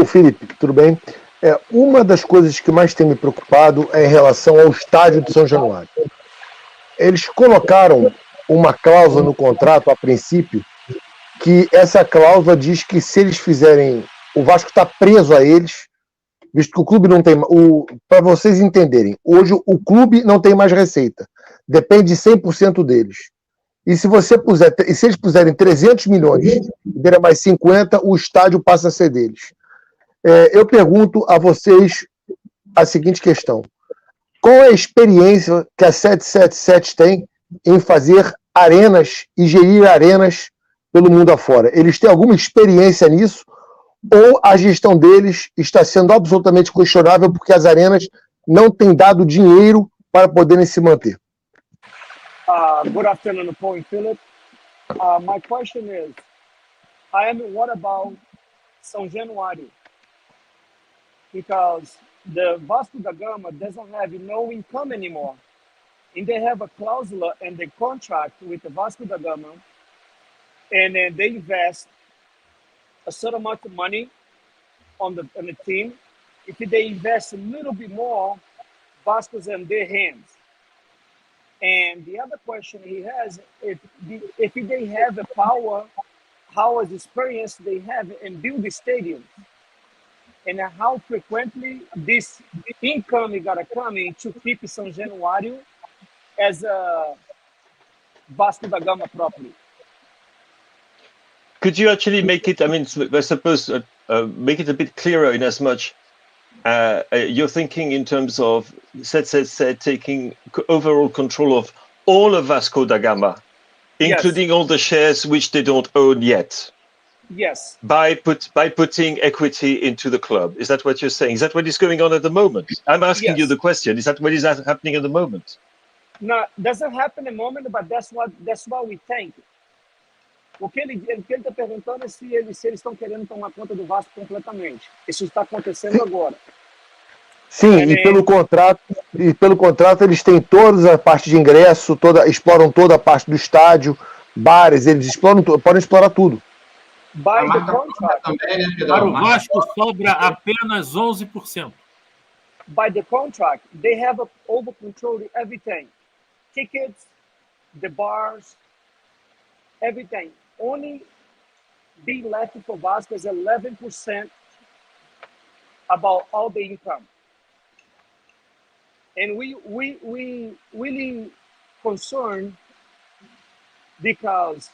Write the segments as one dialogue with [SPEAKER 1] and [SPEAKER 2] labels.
[SPEAKER 1] Philippe, tudo bem? Uma das coisas que mais tem me preocupado é em relação ao estádio de São Januário. Eles colocaram uma cláusula no contrato, a princípio, que essa cláusula diz que se eles fizerem... O Vasco está preso a eles, visto que o clube não tem... Para vocês entenderem, hoje o clube não tem mais receita. Depende 100% deles. E se eles puserem 300 milhões e derem mais 50, o estádio passa a ser deles. Eu pergunto a vocês a seguinte questão. Qual é a experiência que a 777 tem em fazer arenas e gerir arenas pelo mundo afora? Eles têm alguma experiência nisso? Ou a gestão deles está sendo absolutamente questionável porque as arenas não têm dado dinheiro para poderem se manter?
[SPEAKER 2] Good afternoon, Paul and Philip. My question is, what about São Januário? Because the Vasco da Gama doesn't have no income anymore. And they have a clausula in the contract with the Vasco da Gama, and then they invest a certain amount of money on the team. If they invest a little bit more, Vasco's in their hands. And the other question he has, if they have the power, how much experience they have in building stadiums, and how frequently this income is gonna come in to keep São Januário as a Vasco da Gama properly.
[SPEAKER 3] Could you actually make it, I suppose, make it a bit clearer in as much you're thinking in terms of taking overall control of all of Vasco da Gama, including all the shares which they don't own yet?
[SPEAKER 2] Yes.
[SPEAKER 3] By putting equity into the club. Is that what you're saying? Is that what is going on at the moment? I'm asking you the question. Is that what is happening at the moment?
[SPEAKER 2] No, doesn't happen at the moment, but that's what we think. O que ele está perguntando é se eles estão querendo tomar conta do Vasco completamente. Isso está acontecendo agora.
[SPEAKER 1] Sim, e pelo contrato eles têm toda a parte de ingresso, exploram toda a parte do estádio, bares, eles podem explorar tudo.
[SPEAKER 2] By the contract,
[SPEAKER 4] para o Vasco sobra apenas 11%.
[SPEAKER 2] By the contract, they have over control of everything. Tickets, the bars, everything. Only being left for Vasco is 11% about all the income. And we really concerned because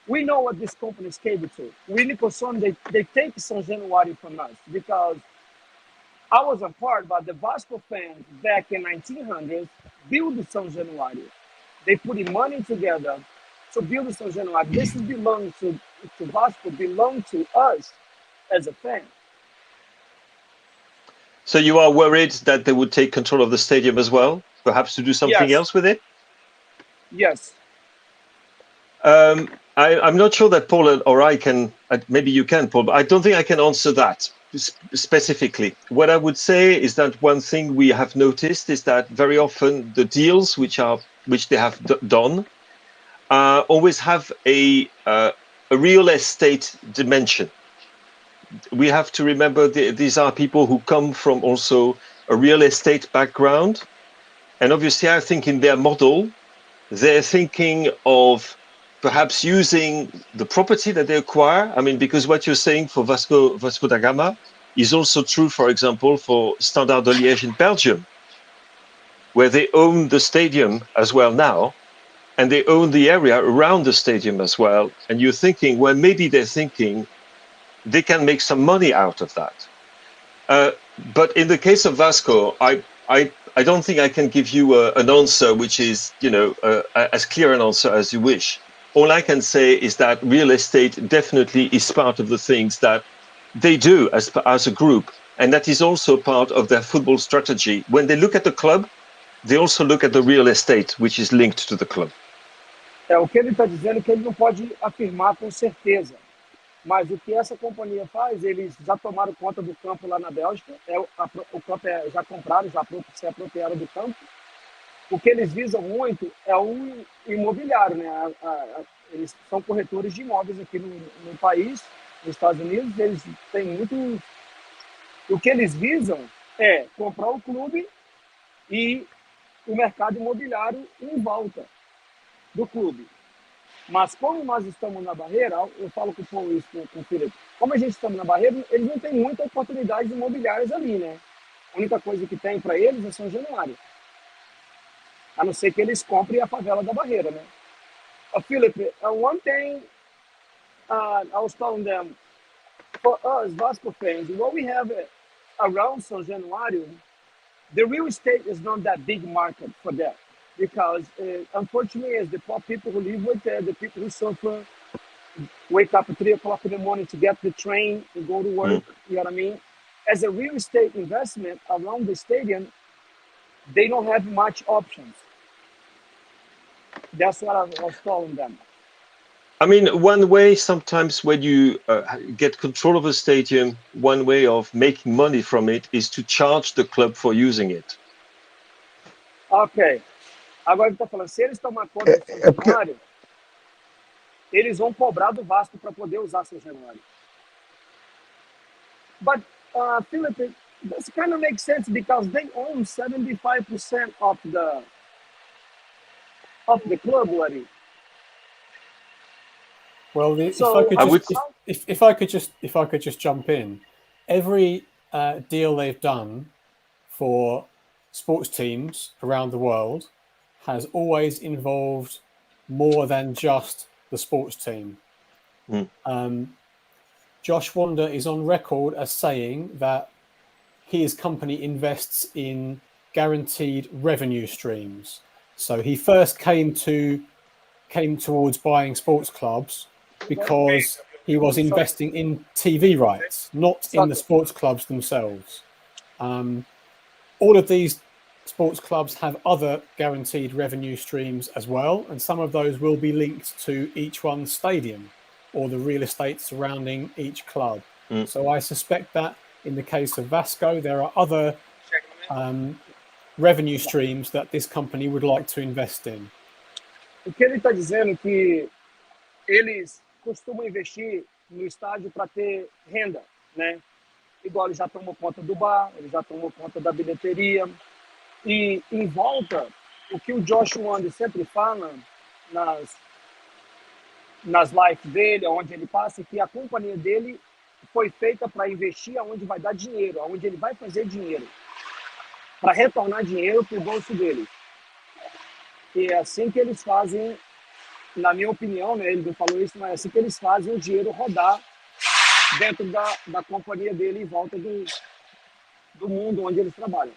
[SPEAKER 2] we know what this company is capable to. Really concerned they take São Januário from us because I was a part, but the Vasco fans back in 1900s built São Januário. They put money together to build São Januário. This belongs to Vasco, belongs to us as a fan.
[SPEAKER 3] So you are worried that they would take control of the stadium as well, perhaps to do something else with it?
[SPEAKER 2] Yes.
[SPEAKER 3] I'm not sure that Paul or I can, maybe you can, Paul, but I don't think I can answer that specifically. What I would say is that one thing we have noticed is that very often the deals which they have done always have a real estate dimension. We have to remember these are people who come from also a real estate background. And obviously, I think in their model, they're thinking of perhaps using the property that they acquire. Because what you're saying for Vasco da Gama is also true, for example, for Standard de Liege in Belgium, where they own the stadium as well now, and they own the area around the stadium as well. And you're thinking, well, maybe they're thinking they can make some money out of that. But in the case of Vasco, I don't think I can give you an answer which is, as clear an answer as you wish. All I can say is that real estate definitely is part of the things that they do as a group. And that is also part of their football strategy. When they look at the club, they also look at the real estate, which is linked to the club.
[SPEAKER 2] O que ele está dizendo é que ele não pode afirmar com certeza. Mas o que essa companhia faz, eles já tomaram conta do campo lá na Bélgica, o campo já compraram, já se apropriaram do campo. O que eles visam muito é o imobiliário, né? Eles são corretores de imóveis aqui no país nos Estados Unidos, eles têm muito... O que eles visam é comprar o clube e o mercado imobiliário em volta do clube. Mas como nós estamos na barreira, eu falo com o Philippe, como a gente está na barreira, eles não têm muitas oportunidades imobiliárias ali, né? A única coisa que tem para eles é São Januário. A não ser que eles comprem a favela da barreira, né? Philippe, one thing I was telling them, for us Vasco fans, what we have around São Januário, the real estate is not that big market for that. Because unfortunately, it's the poor people who live with the people who suffer, wake up at 3 o'clock in the morning to get the train and go to work, you know what I mean? As a real estate investment around the stadium, they don't have much options. That's what I was telling them.
[SPEAKER 3] I mean, one way sometimes when you get control of a stadium, one way of making money from it is to charge the club for using it.
[SPEAKER 2] Ok. Agora ele está falando, se eles tomar conta do São Januário, eles vão cobrar do Vasco para poder usar São Januário. But, Philippe, this kind of makes sense because they own 75% of the club already.
[SPEAKER 5] Well,
[SPEAKER 2] So,
[SPEAKER 5] if I could just jump in, every deal they've done for sports teams around the world has always involved more than just the sports team. Josh Wander is on record as saying that his company invests in guaranteed revenue streams. So he first came towards buying sports clubs because he was investing in TV rights, not in the sports clubs themselves. All of these sports clubs have other guaranteed revenue streams as well, and some of those will be linked to each one's stadium or the real estate surrounding each club. So I suspect that in the case of Vasco, there are other revenue streams that this company would like to invest in.
[SPEAKER 2] O que ele está dizendo é que eles costumam investir no estádio para ter renda, né? Igual ele já tomou conta do bar, ele já tomou conta da bilheteria. E em volta, o que o Josh Wander sempre fala nas lives dele, onde ele passa, que a companhia dele foi feita para investir aonde vai dar dinheiro, aonde ele vai fazer dinheiro, para retornar dinheiro para o bolso dele. E é assim que eles fazem, na minha opinião, né, ele não falou isso, mas é assim que eles fazem o dinheiro rodar dentro da companhia dele em volta do mundo onde eles trabalham.